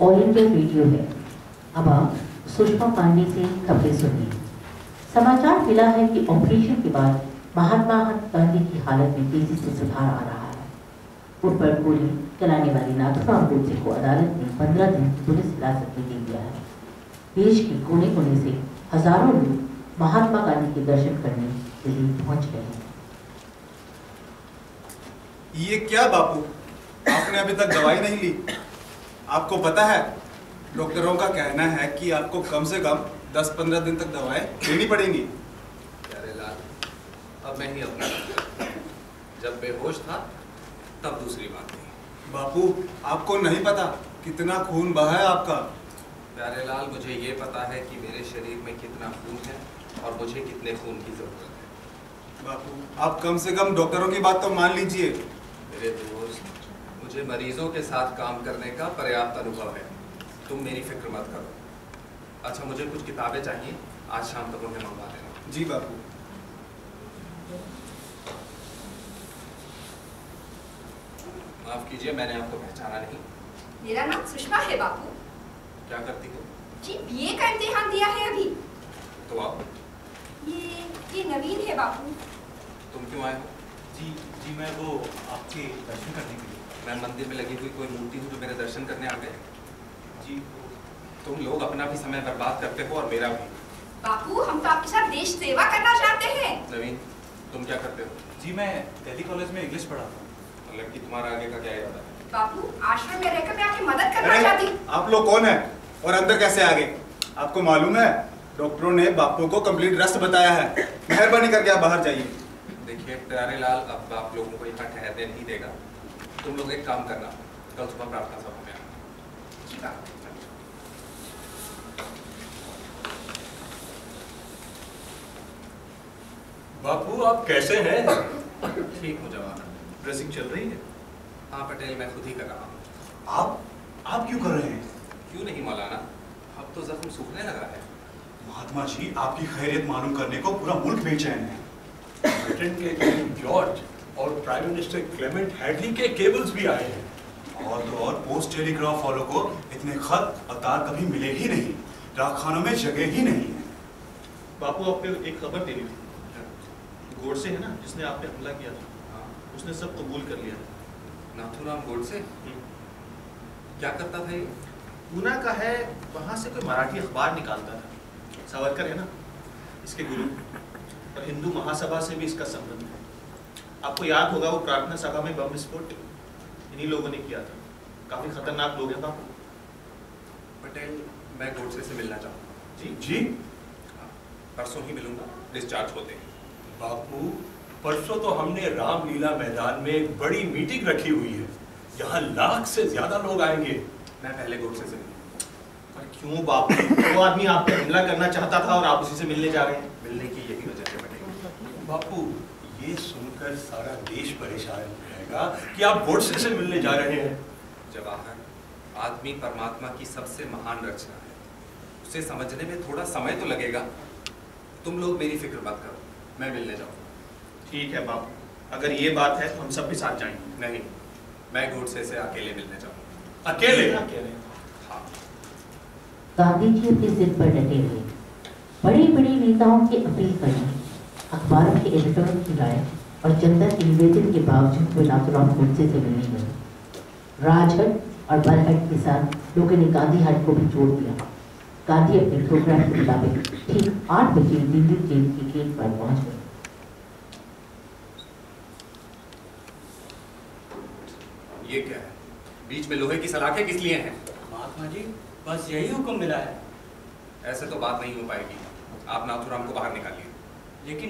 All India radio है। अब आप सुषमा पांडे से खबरें सुनिए। समाचार मिला है कि ऑपरेशन के बाद महात्मा गांधी की हालत में तेजी से सुधार आ रहा है। उन पर गोली चलाने वाले नाथूराम गोडसे को अदालत ने 15 दिन की पुलिस हिरासत में दे दिया है। देश के कोने कोने से हजारों लोग महात्मा गांधी के दर्शन करने के लिए पहुंच गए हैं। ये क्या बापू, आपने अभी तक दवाई नहीं ली? आपको पता है डॉक्टरों का कहना है कि आपको कम से कम 10-15 दिन तक दवाएं लेनी पड़ेंगी। प्यारे लाल, अब मैं ही अपना जब बेहोश था तब दूसरी बात थी। बापू, आपको नहीं पता कितना खून बहा है आपका। प्यारे लाल, मुझे ये पता है कि मेरे शरीर में कितना खून है और मुझे कितने खून की जरूरत है। बापू, आप कम से कम डॉक्टरों की बात तो मान लीजिए। मेरे दोस्त, मुझे मरीजों के साथ काम करने का पर्याप्त अनुभव है, तुम मेरी फिक्र मत करो। अच्छा, मुझे कुछ किताबें चाहिए, आज शाम तक उन्हें मंगवा देना। जी बापू। माफ कीजिए, मैंने आपको पहचाना नहीं। मेरा नाम सुषमा है बापू। क्या करती हो? जी बीए का इम्तिहान दिया है अभी। तो आओ। ये नवीन है बापू। तुम क्यों आए हो? जी मैं वो आपके दर्शन करने के लिए। मैं मंदिर में लगी हुई कोई मूर्ति हूँ जो मेरे दर्शन करने आ गए? जी तुम लोग अपना भी समय बर्बाद करते हो और मेरा भी। बापू, हम तो आपके साथ देश सेवा करना चाहते हैं। नवीन, तुम क्या करते हो? जी मैं दिल्ली कॉलेज में इंग्लिश पढ़ा था। मतलब कि तुम्हारा आगे का क्या इरादा है? बापू, आश्रम में रहकर मैं आपकी मदद करना चाहती। आप लोग कौन है और अंदर कैसे आ गए? आपको मालूम है डॉक्टरों ने बापू को कंप्लीट रेस्ट बताया है। मेहरबानी करके आप बाहर जाइए। देखिए प्यारे लाल, अब आप लोगों को यहाँ ठहरने नहीं देगा। तुम लोग एक काम करना, कल सुबह प्रार्थना सभा में आना। जी बापू। बापू, आप कैसे हैं? ठीक हो जवान। ड्रेसिंग चल रही है? हाँ पटेल, मैं खुद ही कर रहा हूँ। आप क्यों कर रहे हैं? क्यों नहीं मौलाना, अब तो जख्म सूखने लगा है। महात्मा जी, आपकी खैरियत मालूम करने को पूरा मुल्क बेचैन है। ब्रिटेन के किंग जॉर्ज और प्राइम मिनिस्टर क्लेमेंट हैडली के केबल्स भी आए हैं। और तो और पोस्ट टेलीग्राफ वालों को इतने खत और तार कभी मिले ही नहीं। डाकखानों में जगह ही नहीं है। बापू, आपको एक खबर देनी थी। गोडसे है ना, जिसने आप पे हमला किया था, हाँ। उसने सब कबूल कर लिया। नाथूराम गोडसे? क्या करता था ये? पूना का है, वहाँ से कोई मराठी अखबार निकालता था। सावरकर है ना, इसके गुरु, और हिंदू महासभा से भी इसका संबंध है। आपको याद होगा वो प्रार्थना सभा में बम विस्फोट इन्हीं लोगों ने किया था। काफी खतरनाक लोग हैं बापू। पटेल, मैं गोडसे से मिलना चाहूँगा। जी जी परसों ही मिलूंगा, डिस्चार्ज होते हैं। बापू, परसों तो हमने रामलीला मैदान में एक बड़ी मीटिंग रखी हुई है, जहाँ लाख से ज्यादा लोग आएंगे। मैं पहले गोडसे से मिलूंगा। पर क्यों बापू? वो आदमी आप पे हमला करना चाहता था और आप उसी से मिलने जा रहे हैं। मिलने की यही वजह है पटेल। बापू, ये सुनकर सारा देश परेशान रहेगा कि आप गोडसे से मिलने जा रहे हैं। जवाहर, आदमी परमात्मा की सबसे महान रचना है, उसे समझने में थोड़ा समय तो लगेगा। तुम लोग मेरी फिक्र मत करो, मैं मिलने जाऊंगा। ठीक है बापू, अगर ये बात है तो हम सब भी साथ जाएंगे। नहीं, मैं गोडसे से अकेले मिलने जाऊंगा। अकेले? हाँ। गांधी जी अपनी जिद पर डटे हुए। बड़े बड़े नेताओं की अपील करने, अखबारों के एडिटरों की राय और जनता के निवेदन के बावजूद वे नाथूराम गोडसे से मिलने गए। राजघाट और बरघाट के साथ लोगों ने गांधी हाट को भी जोड़ दिया। गांधी अपने प्रोग्राम के मुताबिक ठीक 8 बजे दिल्ली जेल के गेट पर पहुंच गए। ये क्या है? बीच में लोहे की सलाखें किस लिए हैं? महात्मा जी, बस यही हुक्म मिला है। ऐसे तो बात नहीं हो पाएगी। आप नाथूराम को बाहर निकालिए। लेकिन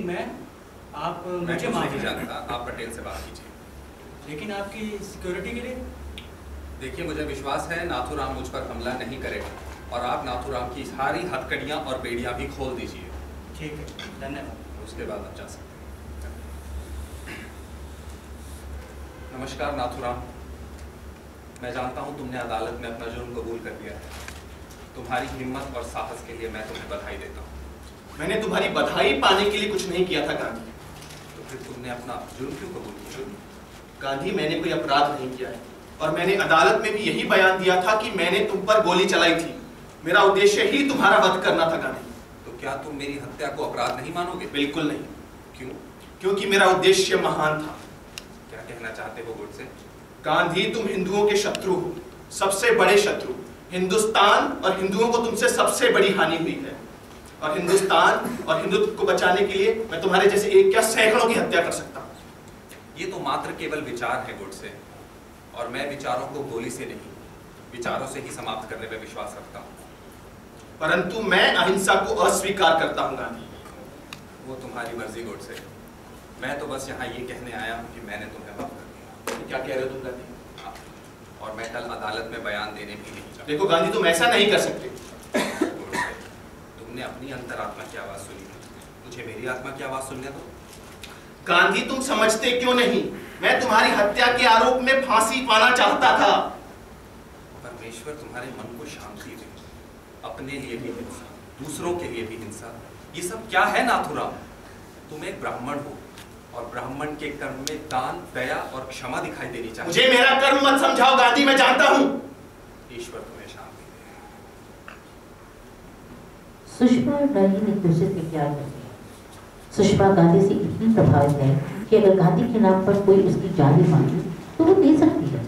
आप मैं मुझे कुछ माफ नहीं करें। जानता, आप पटेल से बात कीजिए। लेकिन आपकी सिक्योरिटी के लिए? देखिए, मुझे विश्वास है नाथूराम मुझ पर हमला नहीं करेगा और आप नाथूराम की सारी हथकड़ियाँ और बेड़ियाँ भी खोल दीजिए। ठीक है, धन्यवाद। उसके बाद आप जा सकते हैं। नमस्कार नाथूराम, मैं जानता हूँ तुमने अदालत में अपना जुर्म कबूल कर लिया है। तुम्हारी हिम्मत और साहस के लिए मैं तुम्हें बधाई देता हूँ। मैंने तुम्हारी बधाई पाने के लिए कुछ नहीं किया था गांधी। तो फिर तुमने अपना जुर्म क्यों कबूल किया? गांधी, मैंने कोई अपराध नहीं किया है और मैंने अदालत में भी यही बयान दिया था कि मैंने तुम पर गोली चलाई थी। मेरा उद्देश्य ही तुम्हारा वध करना था गांधी। तो क्या तुम मेरी हत्या को अपराध नहीं मानोगे? बिल्कुल नहीं। क्यों? क्योंकि मेरा उद्देश्य महान था। क्या कहना चाहते हो गोडसे? गांधी, तुम हिंदुओं के शत्रु हो, सबसे बड़े शत्रु। हिंदुस्तान और हिंदुओं को तुमसे सबसे बड़ी हानि हुई है, और हिंदुस्तान और हिंदुत्व को बचाने के लिए मैं तुम्हारे जैसे एक क्या सैकड़ों की हत्या कर सकता हूं। ये तो मात्र केवल विचार है गोडसे, और मैं विचारों को गोली से नहीं, विचारों से ही समाप्त करने में विश्वास रखता हूँ। परंतु मैं अहिंसा को अस्वीकार करता हूँ गांधी। वो तुम्हारी मर्जी गोडसे। मैं तो बस यहाँ ये कहने आया हूँ कि मैंने तुम्हें माफ कर दिया। क्या कह रहे हो तुम गांधी? हाँ, और मैं कल अदालत में बयान देने भी नहीं चाहता। देखो गांधी, तुम ऐसा नहीं कर सकते। गोडसे, तुमने अपनी अंतरात्मा की आवाज सुनी, मुझे मेरी आत्मा की आवाज सुनने दो। गांधी, तुम समझते क्यों नहीं? मैं तुम्हारी हत्या के आरोप में फांसी पाना चाहता था। परमेश्वर तुम्हारे मन को शांति दे। अपने लिए भी हिंसा, दूसरों के लिए भी हिंसा, ये सब क्या है नाथुराम? तुम एक ब्राह्मण हो, और ब्राह्मण के कर्म में दान, दया और क्षमा दिखाई देनी चाहिए। मुझे मेरा कर्म मत समझाओ गांधी, मैं जानता हूं। ईश्वर तुम्हें शांति दे। सुषमा और नलिनी एक दूसरे से प्यार करती है। सुषमा गांधी से इतनी प्रभावित है कि अगर गांधी के नाम पर कोई उसकी जान मांगे तो वो दे सकती है।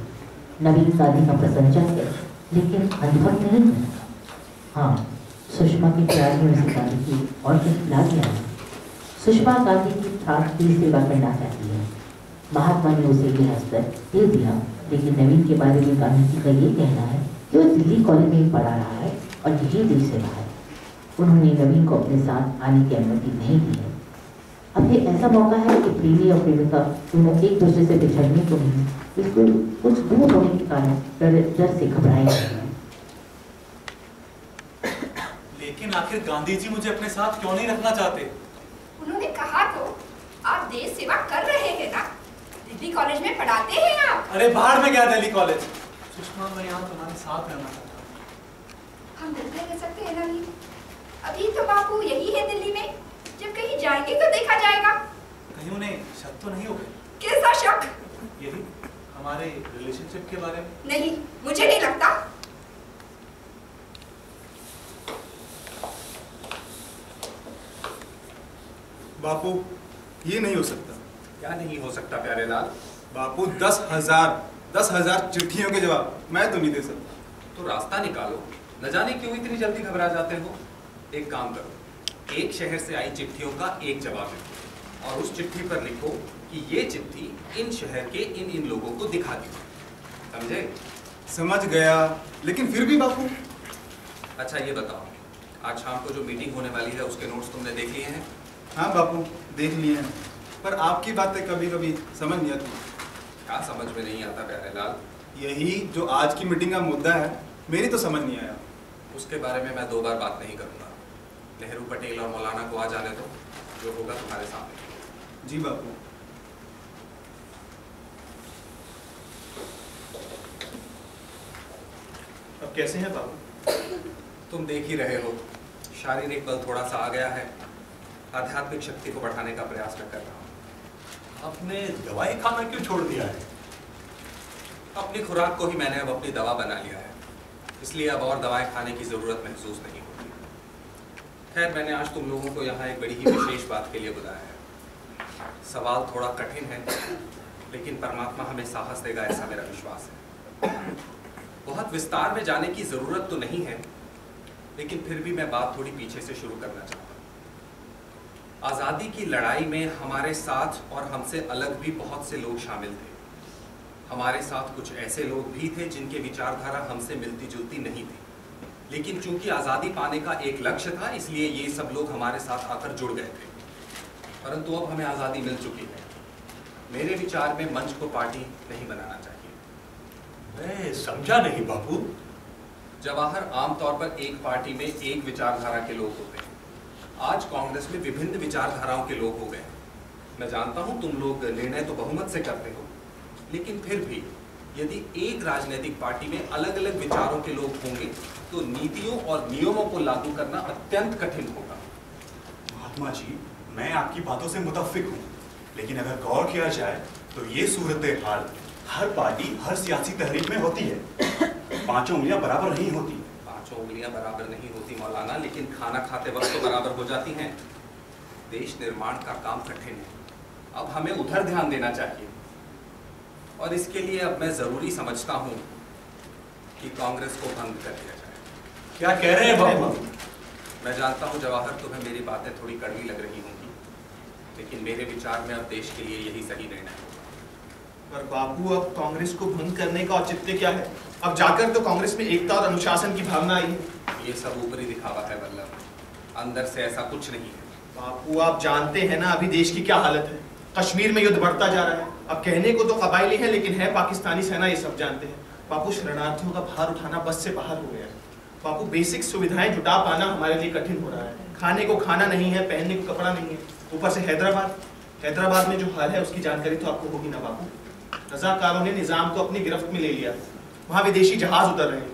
नवीन गांधी का प्रशंसक है, लेकिन अनुभव नहीं है। हाँ, सुषमा के प्यार में उसे गांधी की और कहीं ला गया है। सुषमा गांधी की राष्ट्र की सेवा करना चाहती है। महात्मा ने उसे ये अवसर दे दिया, लेकिन नवीन के बारे में गांधी जी का ये कहना है कि वो दिल्ली कॉलेज में पढ़ा रहा है और यही दिल से रहा है। उन्होंने नवीन को अपने साथ आने की अनुमति नहीं दी है। अब ये ऐसा मौका है कि प्रेमी और प्रेमिका दोनों एक दूसरे से बिछड़ने को नहीं, बिल्कुल कुछ दूर होने के कारण डर से घबराए हैं। लेकिन आखिर गांधी जी मुझे अपने साथ क्यों नहीं रखना चाहते? उन्होंने कहा तो आप देश सेवा कर रहे हैं ना, दिल्ली कॉलेज में पढ़ाते हैं आप। अरे बाहर में क्या दिल्ली कॉलेज? सुषमा, मैं यहाँ तुम्हारे साथ रहना चाहता हूँ। हम दिल्ली में रह सकते हैं नवीन। अभी तो बापू यही है दिल्ली में, जब कहीं जाएंगे तो देखा जाएगा। कहीं उन्हें शक तो नहीं हो गए? कैसा शक? यही हमारे रिलेशनशिप के बारे में? नहीं, मुझे नहीं लगता। बापू, ये नहीं हो सकता। क्या नहीं हो सकता प्यारे लाल? बापू, 10,000 चिट्ठियों के जवाब मैं तो नहीं दे सकता। तो रास्ता निकालो, न जाने क्यों इतनी जल्दी घबरा जाते हो। एक काम करो, एक शहर से आई चिट्ठियों का एक जवाब लिखो, और उस चिट्ठी पर लिखो कि ये चिट्ठी इन शहर के इन लोगों को दिखा दी। समझे? समझ गया, लेकिन फिर भी बापू। अच्छा ये बताओ, आज शाम को जो मीटिंग होने वाली है उसके नोट्स तुमने देख लिए हैं? हाँ बापू, देख लिए हैं, पर आपकी बातें कभी कभी समझ नहीं आती। क्या समझ में नहीं आता प्यारे लाल? यही जो आज की मीटिंग का मुद्दा है, मेरी तो समझ नहीं आया। उसके बारे में मैं 2 बार बात नहीं करूंगा। नेहरू, पटेल और मौलाना को आ जाने दो, जो होगा तुम्हारे सामने। जी बापू। अब कैसे हैं बाबू? तुम देख ही रहे हो, शारीरिक बल थोड़ा सा आ गया है। आध्यात्मिक शक्ति को बढ़ाने का प्रयास मैं कर रहा हूँ। आपने दवाई खाना क्यों छोड़ दिया है? अपनी खुराक को ही मैंने अब अपनी दवा बना लिया है, इसलिए अब और दवाएं खाने की जरूरत महसूस नहीं होती। खैर, मैंने आज तुम लोगों को यहाँ एक बड़ी ही विशेष बात के लिए बुलाया है। सवाल थोड़ा कठिन है, लेकिन परमात्मा हमें साहस देगा ऐसा मेरा विश्वास है। बहुत विस्तार में जाने की जरूरत तो नहीं है, लेकिन फिर भी मैं बात थोड़ी पीछे से शुरू करना चाहता हूँ। आज़ादी की लड़ाई में हमारे साथ और हमसे अलग भी बहुत से लोग शामिल थे। हमारे साथ कुछ ऐसे लोग भी थे जिनके विचारधारा हमसे मिलती जुलती नहीं थी, लेकिन चूंकि आज़ादी पाने का एक लक्ष्य था, इसलिए ये सब लोग हमारे साथ आकर जुड़ गए थे। परंतु अब हमें आज़ादी मिल चुकी है। मेरे विचार में मंच को पार्टी नहीं बनाना चाहिए। मैं समझा नहीं बापू। जवाहर आमतौर पर एक पार्टी में एक विचारधारा के लोग होते हैं। आज कांग्रेस में विभिन्न विचारधाराओं के लोग हो गए। मैं जानता हूं तुम लोग निर्णय तो बहुमत से करते हो, लेकिन फिर भी यदि एक राजनीतिक पार्टी में अलग अलग विचारों के लोग होंगे तो नीतियों और नियमों को लागू करना अत्यंत कठिन होगा। महात्मा जी, मैं आपकी बातों से मुतफिक हूँ, लेकिन अगर गौर किया जाए तो ये सूरत हाल हर पार्टी हर सियासी तहरीक में होती है, पांचों उंगलियां बराबर नहीं होती। पांचों उंगलियां बराबर नहीं होती मौलाना, लेकिन खाना खाते वक्त तो बराबर हो जाती हैं। देश निर्माण का काम कठिन है, अब हमें उधर ध्यान देना चाहिए। और इसके लिए अब मैं जरूरी समझता हूं कि कांग्रेस को भंग कर दिया जाए। क्या कह रहे हैं बाबू? मैं जानता हूं जवाहर, तुम्हें मेरी बातें थोड़ी कड़वी लग रही होंगी, लेकिन मेरे विचार में अब देश के लिए यही सही निर्णय होगा। पर बापू, अब कांग्रेस को भंग करने का औचित्य क्या है? अब जाकर तो कांग्रेस में एकता और अनुशासन की भावना आई है। ये सब ऊपरी दिखावा है वल्लभ, अंदर से ऐसा कुछ नहीं है। बापू, आप जानते हैं ना अभी देश की क्या हालत है। कश्मीर में युद्ध बढ़ता जा रहा है। अब कहने को तो कबायली है, लेकिन है पाकिस्तानी सेना, ये सब जानते हैं। बापू, शरणार्थियों का भार उठाना बस से बाहर हो गया है। बापू, बेसिक सुविधाएं जुटा पाना हमारे लिए कठिन हो रहा है। खाने को खाना नहीं है, पहनने को कपड़ा नहीं है, ऊपर से हैदराबाद में जो हाल है उसकी जानकारी तो आपको होगी ना बापू। रजाकारों ने निजाम को अपनी गिरफ्त में ले लिया, वहां विदेशी जहाज उतर रहे हैं।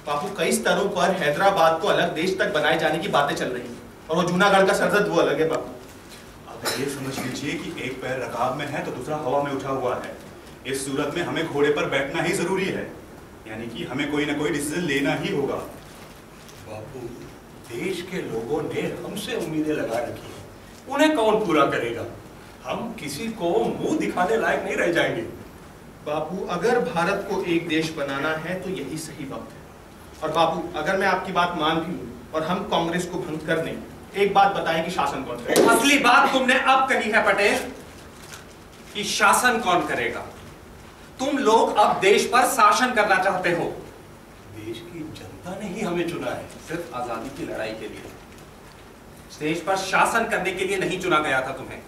बापू, कई स्तरों पर हैदराबाद को अलग देश तक बनाए जाने की बातें चल रही हैं, और वो जूनागढ़ का सरहद वो अलग है बापू। अब ये समझ लीजिए कि एक पैर रकाब में है तो दूसरा हवा में उठा हुआ है। इस सूरत में हमें घोड़े पर बैठना ही जरूरी है, यानी कि हमें कोई ना कोई डिसीजन लेना ही होगा। बापू, देश के लोगों ने हमसे उम्मीदें लगा रखी हैं, उन्हें कौन पूरा करेगा? हम किसी को मुंह दिखाने लायक नहीं रह जाएंगे। बापू, अगर भारत को एक देश बनाना है तो यही सही वक्त है। और बापू, अगर मैं आपकी बात मान भी लूं और हम कांग्रेस को भंग कर दें, एक बात बताएं कि शासन कौन करेगा? असली बात तुमने अब कही है पटेल, कि शासन कौन करेगा। तुम लोग अब देश पर शासन करना चाहते हो। देश की जनता ने ही हमें चुना है, सिर्फ आजादी की लड़ाई के लिए, देश पर शासन करने के लिए नहीं चुना गया था तुम्हें।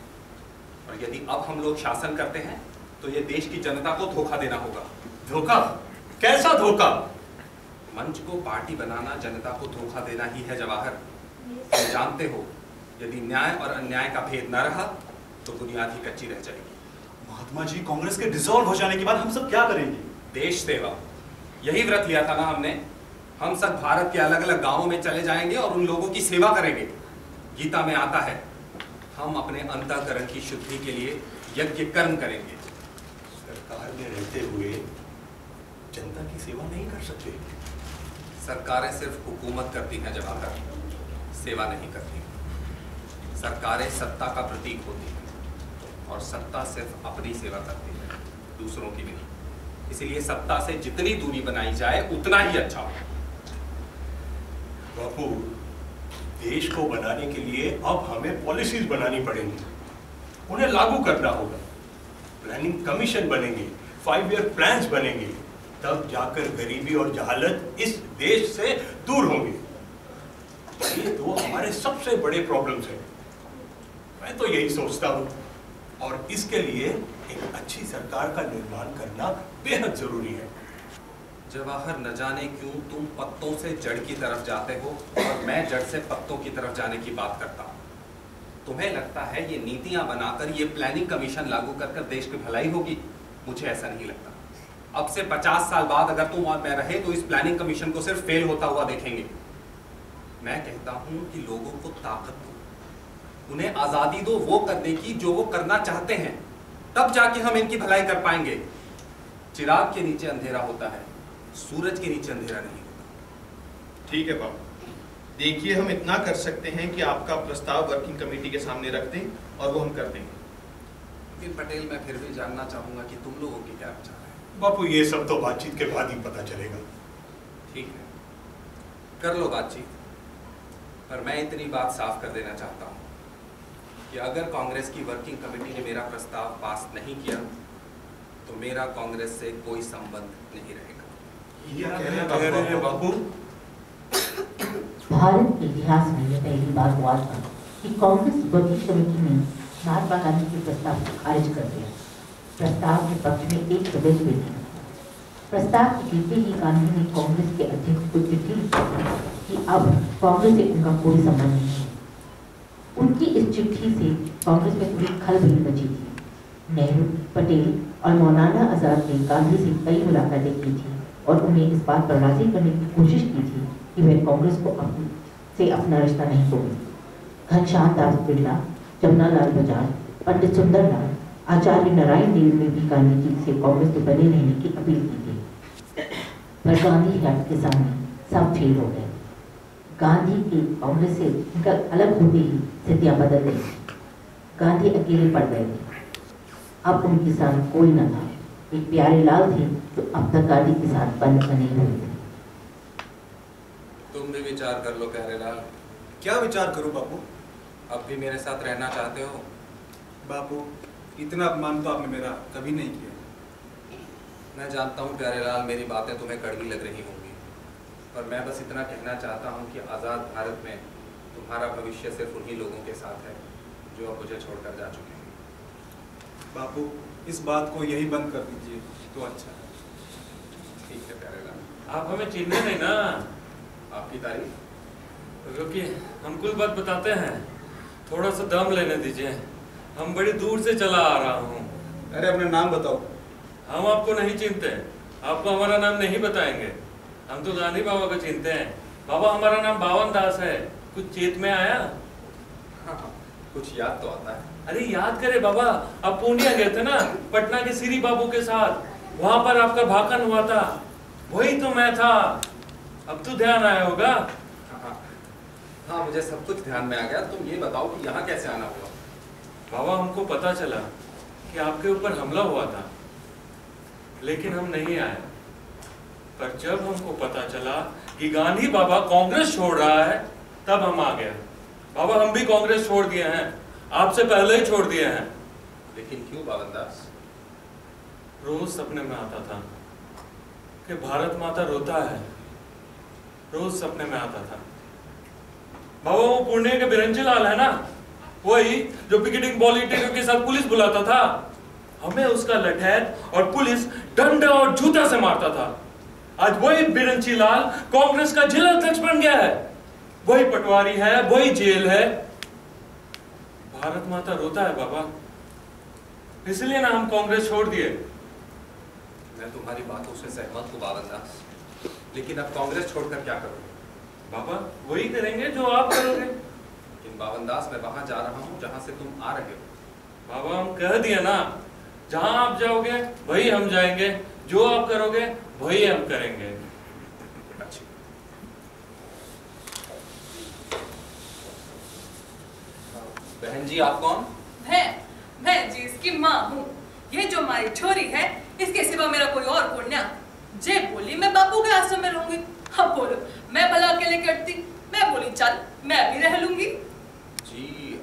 और यदि अब हम लोग शासन करते हैं तो ये देश की जनता को धोखा देना होगा। धोखा? कैसा धोखा? मंच को पार्टी बनाना जनता को धोखा देना ही है जवाहर। तुम जानते हो, यदि न्याय और अन्याय का भेद न रहा तो बुनियाद ही कच्ची रह जाएगी। महात्मा जी, कांग्रेस के डिसॉल्व हो जाने के बाद हम सब क्या करेंगे? देश सेवा, यही व्रत लिया था ना हमने। हम सब भारत के अलग अलग गांवों में चले जाएंगे और उन लोगों की सेवा करेंगे। गीता में आता है, हम अपने अंतःकरण की शुद्धि के लिए यज्ञ कर्म करेंगे। सरकार में रहते हुए जनता की सेवा नहीं कर सकते। सरकारें सिर्फ हुकूमत करती हैं जवाहर, सेवा नहीं करती। सरकारें सत्ता का प्रतीक होती हैं और सत्ता सिर्फ अपनी सेवा करती है, दूसरों की नहीं। इसीलिए सत्ता से जितनी दूरी बनाई जाए उतना ही अच्छा हो। बापू, देश को बनाने के लिए अब हमें पॉलिसीज बनानी पड़ेंगी, उन्हें लागू करना होगा। प्लानिंग कमीशन बनेंगे, 5 ईयर प्लान्स बनेंगे, तब जाकर गरीबी और जहालत इस देश से दूर होंगे। ये तो हमारे सबसे बड़े प्रॉब्लम्स हैं। मैं तो यही सोचता हूँ, और इसके लिए एक अच्छी सरकार का निर्माण करना बेहद जरूरी है। जवाहर, न जाने क्यों तुम पत्तों से जड़ की तरफ जाते हो और मैं जड़ से पत्तों की तरफ जाने की बात करता हूँ। तुम्हें लगता है ये नीतियां बनाकर, ये प्लानिंग कमीशन लागू कर देश की भलाई होगी? मुझे ऐसा नहीं लगता। अब से 50 साल बाद अगर तुम और मैं रहे तो इस प्लानिंग कमीशन को सिर्फ फेल होता हुआ देखेंगे। मैं कहता हूं कि लोगों को ताकत दो, उन्हें आजादी दो वो करने की जो वो करना चाहते हैं, तब जाके हम इनकी भलाई कर पाएंगे। चिराग के नीचे अंधेरा होता है, सूरज के नीचे अंधेरा नहीं होता। ठीक है बाबू, देखिए हम इतना कर सकते हैं कि आपका प्रस्ताव वर्किंग कमेटी के सामने रख दें और वो हम कर देंगे। लेकिन पटेल, मैं फिर भी जानना चाहूंगा कि तुम लोगों के क्या विचार है। बापू, ये सब तो बातचीत के बाद ही पता चलेगा। ठीक है, कर लो बातचीत, पर मैं इतनी बात साफ कर देना चाहता हूं कि अगर कांग्रेस की वर्किंग कमेटी ने मेरा प्रस्ताव पास नहीं किया तो मेरा कांग्रेस से कोई संबंध नहीं रहेगा। कह रहे हैं बापू? भारत के इतिहास में यह पहली बार हुआ था कि कांग्रेस वर्किंग कमेटी ने महात्मा गांधी के प्रस्ताव को खारिज कर दिया। प्रस्ताव के पक्ष में एक सदस्य भी नहीं। प्रस्ताव के जीतते ही गांधी ने कांग्रेस के अध्यक्ष को चिट्ठी लिखी कि अब कांग्रेस से उनका कोई संबंध नहीं है। उनकी इस चिट्ठी से कांग्रेस में पूरी खलबली मची थी। नेहरू, पटेल और मौलाना आजाद ने गांधी से कई मुलाकातें की थी और उन्हें इस बात पर राजी करने की कोशिश की थी कि वे कांग्रेस को से अपना रिश्ता नहीं तोड़ें। घनश्याम दास बिरला, जमुनालाल बजाज, पंडित सुंदरलाल, आचार्य नारायण देव ने भी गांधी जी से कांग्रेस में बने रहने की अपील की थी, पर गांधी हट के सामने सब फेल हो गए। गांधी के कांग्रेस से उनका अलग होते ही स्थितियां बदल गई। गांधी अकेले पड़ गए थे। अब उनके साथ कोई न था। एक प्यारे लाल थे तो अब तक गांधी के साथ बने हुए थे। तुम भी विचार कर लो प्यारे लाल। क्या विचार करूं बापू? अब भी मेरे साथ रहना चाहते हो? बापू, इतना अपमान तो आपने मेरा कभी नहीं किया। मैं जानता हूँ प्यारे लाल, मेरी बातें तुम्हें कड़वी लग रही होंगी, पर मैं बस इतना कहना चाहता हूँ कि आज़ाद भारत में तुम्हारा भविष्य सिर्फ उन्हीं लोगों के साथ है जो अब मुझे छोड़कर जा चुके हैं। बापू, इस बात को यही बंद कर दीजिए तो अच्छा है। ठीक है प्यारे लाल। आप हमें चिन्हे नहीं ना? आपकी तारीफ? क्योंकि हम कुछ बात बताते हैं, थोड़ा सा दम लेने दीजिए। हम बड़ी दूर से चला आ रहा हूँ। अरे अपना नाम बताओ। हम आपको नहीं चिनते, आपको हमारा नाम नहीं बताएंगे। हम तो गांधी बाबा को चिनते हैं। बाबा हमारा नाम बावन दास है। कुछ चेत में आया? हाँ, कुछ याद तो आता है। अरे याद करे बाबा, आप पूर्णिया गए थे ना पटना के श्री बाबू के साथ, वहां पर आपका भाषण हुआ था, वही तो मैं था। अब तो ध्यान आया होगा। हाँ, मुझे सब कुछ ध्यान में आ गया। तुम ये बताओ कि यहाँ कैसे आना हुआ? बाबा हमको पता चला कि आपके ऊपर हमला हुआ था, लेकिन हम नहीं आए। पर जब हमको पता चला कि गांधी बाबा कांग्रेस छोड़ रहा है, तब हम आ गए। बाबा हम भी कांग्रेस छोड़ दिए हैं, आपसे पहले ही छोड़ दिए हैं। लेकिन क्यों बावन दास? रोज सपने में आता था कि भारत माता रोता है, रोज सपने में आता था। बाबा वो पुणे के बिरंची लाल है ना, वही जो पिकेटिंग पॉलिटिक्स के साथ पुलिस बुलाता था, हमें उसका लठैत और पुलिस डंडा और जूता से मारता था। आज वही बिरंची लाल कांग्रेस का जिला अध्यक्ष बन गया है, वही पटवारी है, वही जेल है। भारत माता रोता है बाबा, इसलिए ना हम कांग्रेस छोड़ दिए। मैं तुम्हारी बातों से सहमत हूँ बावन दास, लेकिन अब कांग्रेस छोड़कर क्या करोगे? बाबा वही करेंगे जो आप करोगे। लेकिन बावन दास, मैं वहां जा रहा हूँ जहां से तुम आ रहे हो। बाबा हम कह दिए ना, जहां आप जाओगे वही हम जाएंगे, जो आप करोगे वही हम करेंगे। अच्छी। बहन जी, आप कौन? मैं जी इसकी माँ हूँ। ये जो हमारी छोरी है, इसके सिवा मेरा कोई और पुण्य। जे बोली मैं बापू के आश्रम में रहूंगी। अब बोलो मैं भला अकेले करती? मैं बोली चल मैं भी रह लूंगी। जी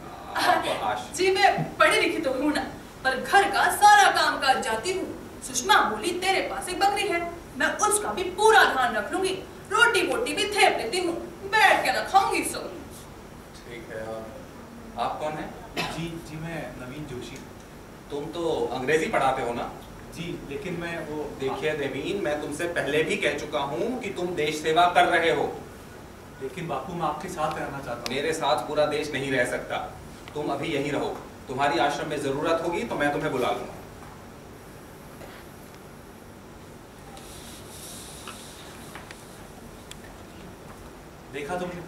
जी मैं पढ़ी लिखी तो हूँ ना, पर घर का सारा काम कर जाती हूँ। सुषमा बोली तेरे पास एक बकरी है, मैं उसका भी पूरा ध्यान रख लूंगी। रोटी वोटी भी थेप लेती हूँ, बैठ के ना खाऊंगी सब। ठीक है। और आप कौन है? जी मैं नवीन जोशी। तुम तो अंग्रेजी पढ़ाते हो ना? जी, लेकिन मैं वो देखिए नवीन, मैं तुमसे पहले भी कह चुका हूँ कि तुम देश सेवा कर रहे हो। लेकिन बापू मैं आपके साथ रहना चाहता हूँ। मेरे साथ पूरा देश नहीं रह सकता। तुम अभी यहीं रहो, तुम्हारी आश्रम में जरूरत होगी तो मैं तुम्हें बुला लूंगा। देखा तुमने,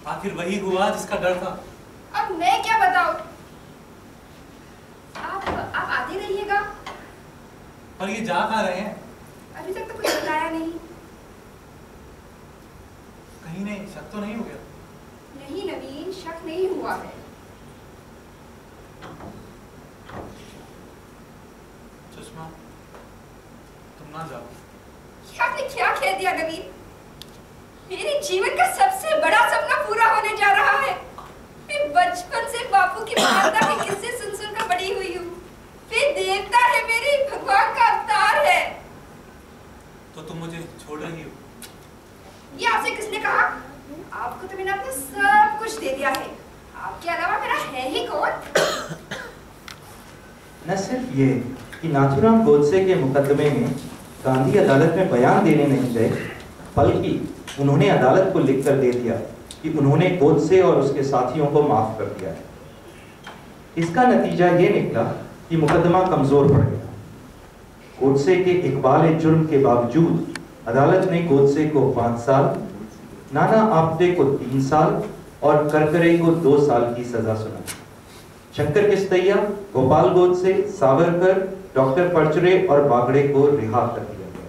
आखिर वही हुआ जिसका डर था। अब मैं क्या बताऊं? आप आते रहिएगा। पर ये जा कहाँ रहे हैं? अभी तक तो कुछ बताया नहीं। कहीं नहीं शक तो नहीं हो गया? नहीं नवीन, शक नहीं हुआ है। सुषमा, तुम ना जाओ। आपने क्या कह दिया नवीन? मेरे जीवन का सबसे बड़ा सपना पूरा होने जा रहा है। मैं बचपन से बापू की माता के किस्से सुन सुनकर बड़ी हुई हूँ। वे देवता है, मेरे भगवान का अवतार है। तो तुम मुझे छोड़ रही हो? ये आपसे किसने कहा? आपको तो मैंने अपना सब कुछ दे दिया है। आपके अलावा मेरा है ही कौन? न सिर्फ ये कि नाथूराम गोडसे के मुकदमे में गांधी अदालत में बयान देने नहीं गए, बल्कि उन्होंने अदालत को लिखकर दे दिया कि उन्होंने गोडसे और उसके साथियों को माफ कर दिया है। इसका नतीजा ये निकला कि मुकदमा कमजोर पड़ गया। गोडसे के इकबाल जुर्म के बावजूद अदालत ने गोडसे को 5 साल, नाना आपटे को 3 साल और करकरे को 2 साल की सजा सुनाई। शंकर किस्तैया गोपाल गोडसे, सावरकर, डॉक्टर परचुरे और बागड़े को रिहा कर दिया गया।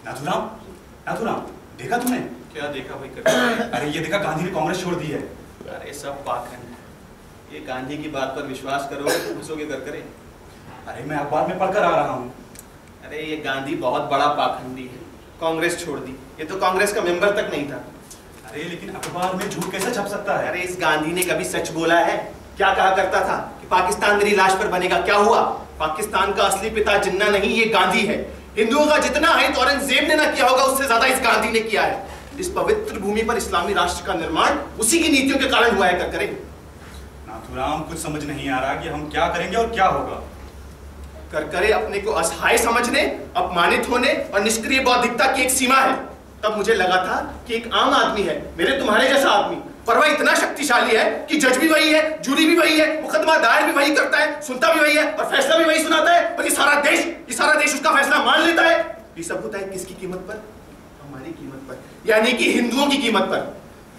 नाथूराम, नाथूराम, देखा तूने? क्या देखा भाई कर? अरे ये देखा, गांधी ने कांग्रेस छोड़ दी है। अरे सब पाखंड है। ये गांधी की बात पर विश्वास करोगे तो घुसोगे कर करे। अरे मैं अखबार में पढ़कर आ रहा हूँ। अरे ये गांधी बहुत बड़ा पाखंडी है, कांग्रेस छोड़ दी। ये तो कांग्रेस का मेंबर तक नहीं था। अरे लेकिन अखबार में झूठ कैसे छप सकता है? अरे इस गांधी ने कभी सच बोला है? क्या कहा करता था कि पाकिस्तान मेरी लाश पर बनेगा। क्या हुआ? पाकिस्तान का असली पिता जिन्ना नहीं, ये गांधी है। हिंदुओं का जितना हित औरंगजेब ने ना किया होगा, उससे ज्यादा इस गांधी ने किया है। इस पवित्र भूमि पर इस्लामी राष्ट्र का निर्माण उसी की नीतियों के कारण हुआ है। कर करें नाथूराम, कुछ समझ नहीं आ रहा कि हम क्या करेंगे और क्या होगा। कर करे अपने को असहाय समझने, अपमानित होने और निष्क्रिय बौद्धिकता की एक सीमा है। तब मुझे लगा था कि एक आम आदमी है, मेरे तुम्हारे जैसा आदमी, पर वह इतना शक्तिशाली है कि जज भी वही है, जूरी भी वही है, मुकदमा दायर भी वही करता है, सुनता भी वही है और फैसला भी वही सुनाता है। और ये सारा देश उसका फैसला मान लेता है। ये सब होता है किसकी कीमत पर? हमारी कीमत पर, यानी कि हिंदुओं की कीमत पर।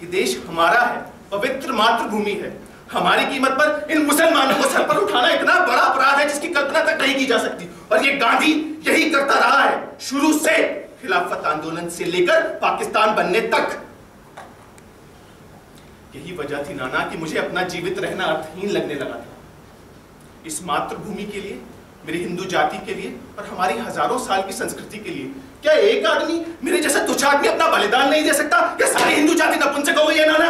ये देश हमारा है, पवित्र मातृभूमि है। हमारी कीमत पर इन मुसलमानों को सर पर उठाना इतना बड़ा अपराध है जिसकी कल्पना तक नहीं की जा सकती। और ये गांधी यही करता रहा है, शुरू से, खिलाफत आंदोलन से लेकर पाकिस्तान बनने तक। यही वजह थी नाना कि मुझे अपना जीवित रहना अर्थहीन लगने लगा था। इस मातृभूमि के लिए, मेरी हिंदू जाति के लिए और हमारी हजारों साल की संस्कृति के लिए क्या एक आदमी, मेरे जैसा तुच्छ आदमी, अपना बलिदान नहीं दे सकता? क्या सारी हिंदू जाति नपुंसक हो गई है नाना?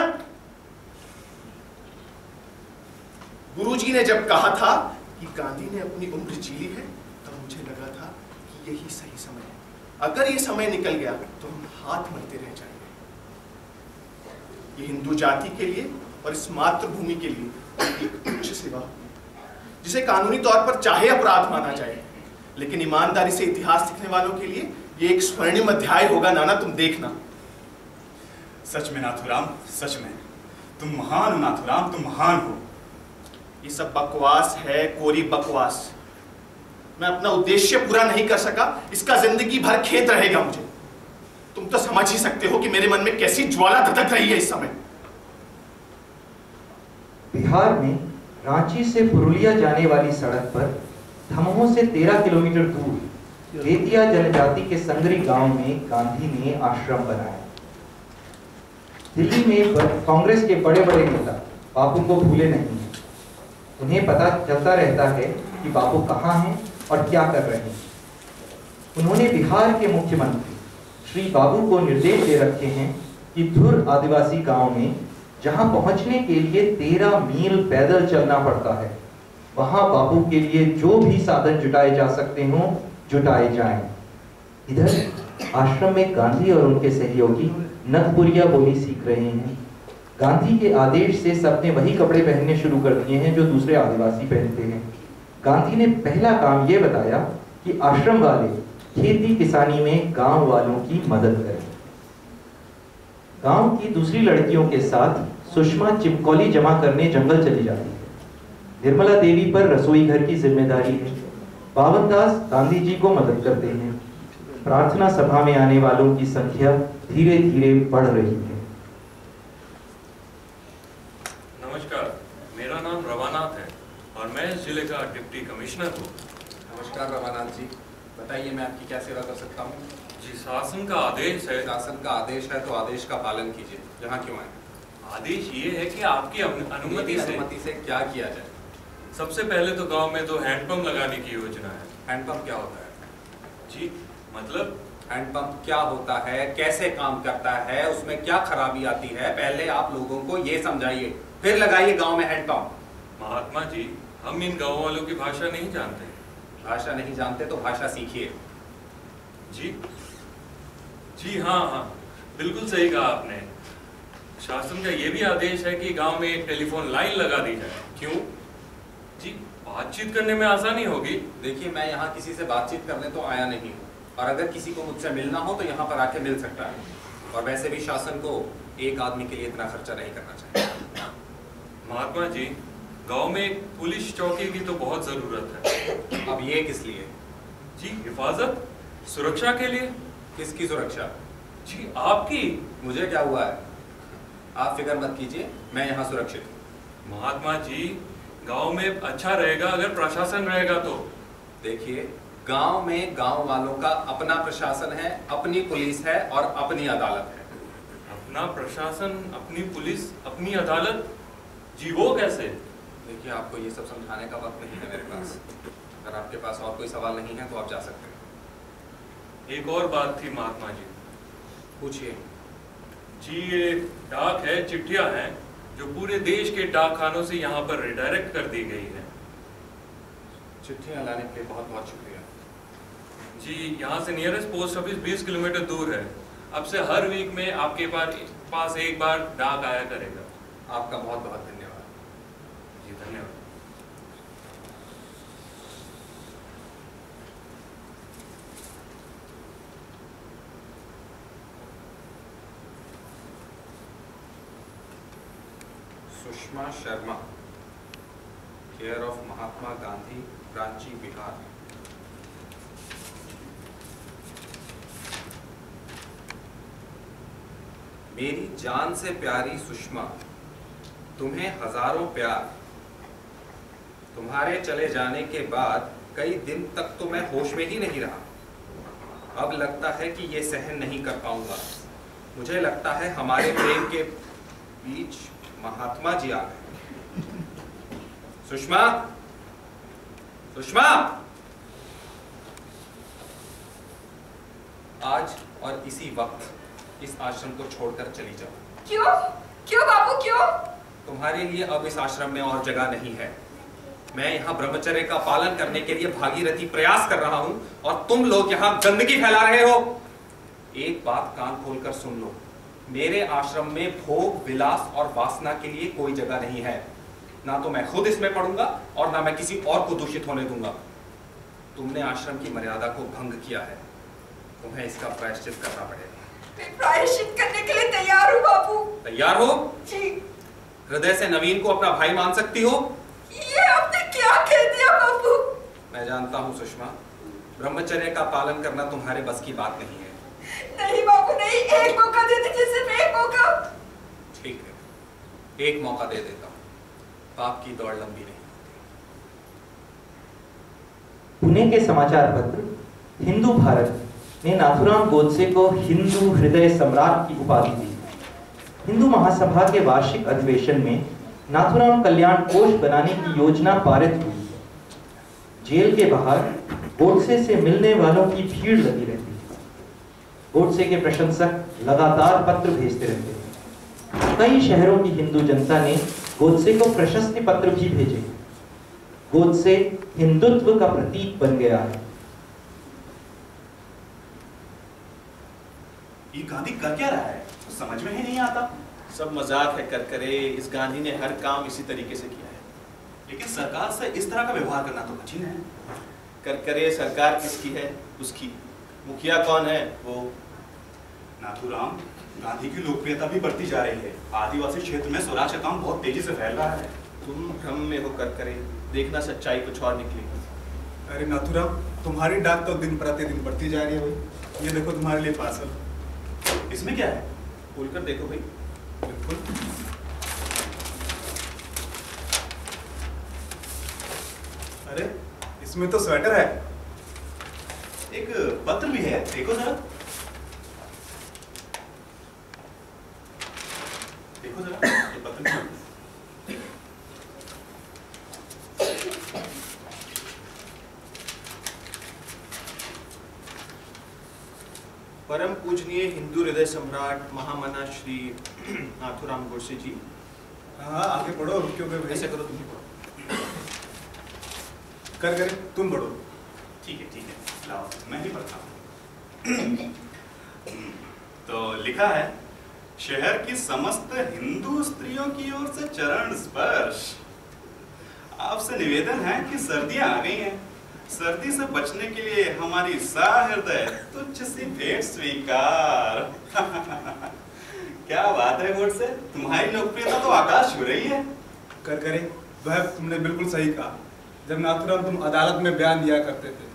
गुरुजी ने जब कहा था कि गांधी ने अपनी उम्र जी ली है, तब मुझे लगा था कि यही सही समय है। अगर ये समय निकल गया तो हम हाथ मलते रह जाएंगे। ये हिंदू जाति के लिए और इस मातृभूमि के लिए एक उच्च सेवा, जिसे कानूनी तौर पर चाहे अपराध माना जाए, लेकिन ईमानदारी से इतिहास लिखने वालों के लिए ये एक स्वर्णिम अध्याय होगा। नाना तुम देखना। सच में नाथूराम, सच में तुम महान हो नाथूराम, तुम महान हो। ये सब बकवास है, कोरी बकवास। मैं अपना उद्देश्य पूरा नहीं कर सका, इसका जिंदगी भर खेद रहेगा मुझे। तुम तो समझ ही सकते हो कि मेरे मन में कैसी ज्वाला धधक रही है इस समय। बिहार में रांची से पुरुलिया जाने वाली सड़क पर धमोह से 13 किलोमीटर दूर बेतिया जनजाति के संगरी गांव में गांधी ने आश्रम बनाया। दिल्ली में कांग्रेस के बड़े बड़े नेता बापू को भूले नहीं हैं। उन्हें पता चलता रहता है कि बापू कहाँ हैं और क्या कर रहे हैं। उन्होंने बिहार के मुख्यमंत्री श्री बाबू को निर्देश दे रखे हैं कि धुर आदिवासी गांव में, जहां पहुंचने के लिए 13 मील पैदल चलना पड़ता है, वहां बापू के लिए जो भी साधन जुटाए जा सकते हों, जुटाए जाएं। इधर आश्रम में गांधी और उनके सहयोगी नगपुरिया बोली सीख रहे हैं। गांधी के आदेश से सबने वही कपड़े पहनने शुरू कर दिए हैं जो दूसरे आदिवासी पहनते हैं। गांधी ने पहला काम ये बताया कि आश्रम वाले खेती किसानी में गांव वालों की मदद करें। गांव की दूसरी लड़कियों के साथ सुषमा चिपकौली जमा करने जंगल चली जाती है। निर्मला देवी पर रसोई घर की जिम्मेदारी है। पावनदास गांधी जी को मदद करते हैं। प्रार्थना सभा में आने वालों की संख्या धीरे धीरे बढ़ रही है। नमस्कार, मेरा नाम रवानाथ है और मैं इस जिले का डिप्टी कमिश्नर हूँ। नमस्कार रवानाथ जी, बताइए मैं आपकी क्या सेवा कर सकता हूँ? जी, शासन का आदेश है। शासन का आदेश है तो आदेश का पालन कीजिए। यहाँ क्यों आए? आदेश ये है कि आपकी अनुमति से क्या किया जाए? सबसे पहले तो गांव में 2 हैंडपंप लगाने की योजना है। हैंडपंप क्या होता है? जी, मतलब हैंडपंप क्या होता है, कैसे काम करता है, उसमें क्या खराबी आती है, पहले आप लोगों को ये समझाइए, फिर लगाइए गांव में हैंडपंप। महात्मा जी, हम इन गाँव वालों की भाषा नहीं जानते। भाषा नहीं जानते तो भाषा सीखिए। जी जी हाँ, बिल्कुल सही कहा आपने। शासन का ये भी आदेश है कि गांव में एक टेलीफोन लाइन लगा दी जाए। क्यों? जी, बातचीत करने में आसानी होगी। देखिए, मैं यहाँ किसी से बातचीत करने तो आया नहीं हूँ, और अगर किसी को मुझसे मिलना हो तो यहाँ पर आके मिल सकता है। और वैसे भी शासन को एक आदमी के लिए इतना खर्चा नहीं करना चाहिए। महात्मा जी, गांव में एक पुलिस चौकी की तो बहुत जरूरत है। अब ये किस लिए? जी, हिफाजत, सुरक्षा के लिए। किसकी सुरक्षा? जी, आपकी। मुझे क्या हुआ है? आप फिक्र मत कीजिए, मैं यहाँ सुरक्षित हूँ। महात्मा जी, गांव में अच्छा रहेगा अगर प्रशासन रहेगा तो। देखिए, गांव में गांव वालों का अपना प्रशासन है, अपनी पुलिस है और अपनी अदालत है। अपना प्रशासन, अपनी पुलिस, अपनी अदालत, जी वो कैसे? देखिए, आपको ये सब समझाने का वक्त नहीं है मेरे पास। अगर आपके पास और कोई सवाल नहीं है तो आप जा सकते हैं। एक और बात थी महात्मा जी। पूछिए। जी, ये डाक है, चिट्ठियां हैं जो पूरे देश के डाकखानों से यहाँ पर रिडायरेक्ट कर दी गई है। चिट्ठियां लाने के लिए बहुत बहुत शुक्रिया। जी, यहाँ से नियरेस्ट पोस्ट ऑफिस 20 किलोमीटर दूर है। अब से हर वीक में आपके पास एक बार डाक आया करेगा। आपका बहुत बहुत धन्यवाद। जी धन्यवाद। Sushma Sharma, care of Mahatma Gandhi, Ranchi, Bihar. मेरी जान से प्यारी सुषमा, तुम्हें हजारों प्यार। तुम्हारे चले जाने के बाद कई दिन तक तो मैं होश में ही नहीं रहा। अब लगता है कि ये सहन नहीं कर पाऊंगा। मुझे लगता है हमारे प्रेम के बीच महात्मा जी आ गए। सुषमा, सुषमा, आज और इसी वक्त इस आश्रम को छोड़कर चली जाओ। क्यों? क्यों बाबू, क्यों? तुम्हारे लिए अब इस आश्रम में और जगह नहीं है। मैं यहाँ ब्रह्मचर्य का पालन करने के लिए भागीरथी प्रयास कर रहा हूँ और तुम लोग यहाँ गंदगी फैला रहे हो। एक बात कान खोलकर सुन लो, मेरे आश्रम में भोग, विलास और वासना के लिए कोई जगह नहीं है। ना तो मैं खुद इसमें पढ़ूंगा और ना मैं किसी और को दूषित होने दूंगा। तुमने आश्रम की मर्यादा को भंग किया है, तुम्हें इसका प्रायश्चित करना पड़ेगा। मैं प्रायश्चित करने के लिए तैयार हूँ बाबू। तैयार हो? जी। हृदय से नवीन को अपना भाई मान सकती हो? ये आपने क्या कह दिया बाबू? मैं जानता हूँ सुषमा, ब्रह्मचर्य का पालन करना तुम्हारे बस की बात नहीं है। नहीं बाबू नहीं, एक मौका दे दीजिए, सिर्फ एक मौका। ठीक है, एक मौका दे देता हूँ। पाप की दौड़ लंबी नहीं। पुणे के समाचार पत्र हिंदू भारत ने नाथुराम गोडसे को हिंदू हृदय सम्राट की उपाधि दी। हिंदू महासभा के वार्षिक अधिवेशन में नाथुराम कल्याण कोष बनाने की योजना पारित हुई। जेल के बाहर गोडसे से मिलने वालों की भीड़ लगी रहती है। गोडसे के प्रशंसक लगातार पत्र भेजते रहते हैं। कई शहरों की हिंदू जनता ने गोडसे को प्रशस्ति पत्र भी भेजे। गोडसे हिंदुत्व का प्रतीक बन गया है। ये गांधी कर क्या रहा है? तो समझ में ही नहीं आता। सब मजाक है करकरे। इस गांधी ने हर काम इसी तरीके से किया है। लेकिन सरकार से इस तरह का व्यवहार करना तो कठिन है। करकरे, सरकार किसकी है? उसकी। मुखिया कौन है? वो। नाथुराम, गांधी की लोकप्रियता भी बढ़ती जा रही है। आदिवासी क्षेत्र में स्वराज का काम बहुत तेजी से फैल रहा है। तुम भ्रम में हो करकरे, देखना सच्चाई कुछ और निकलेगी। अरे नाथुराम, तुम्हारी डाक तो दिन प्रतिदिन बढ़ती जा रही है भाई। ये देखो तुम्हारे लिए पार्सल। इसमें क्या है? खोलकर देखो भाई। बिल्कुल। अरे इसमें तो स्वेटर है। एक पत्र भी है, देखो जरा। देखो जरा, ये पत्र भी है। परम पूजनीय हिंदू हृदय सम्राट महामना श्री नाथुराम गोडसे जी। हाँ आगे बढ़ो, क्यों भाई? ऐसे करो, तुम ही पढ़ो। कर तुम बढ़ो। ठीक है, लाओ मैं ही पढ़ता हूँ। तो लिखा है, शहर की समस्त हिंदू स्त्रियों की ओर से चरण स्पर्श। आपसे निवेदन है कि सर्दियां आ गई हैं। सर्दी से बचने के लिए हमारी सहृदय तुच्छ सी भेंट स्वीकार। क्या बात है गोडसे, तुम्हारी लोकप्रियता तो आकाश छू रही है। कर वह तुमने बिल्कुल सही कहा। जब नाथुराम तुम अदालत में बयान दिया करते थे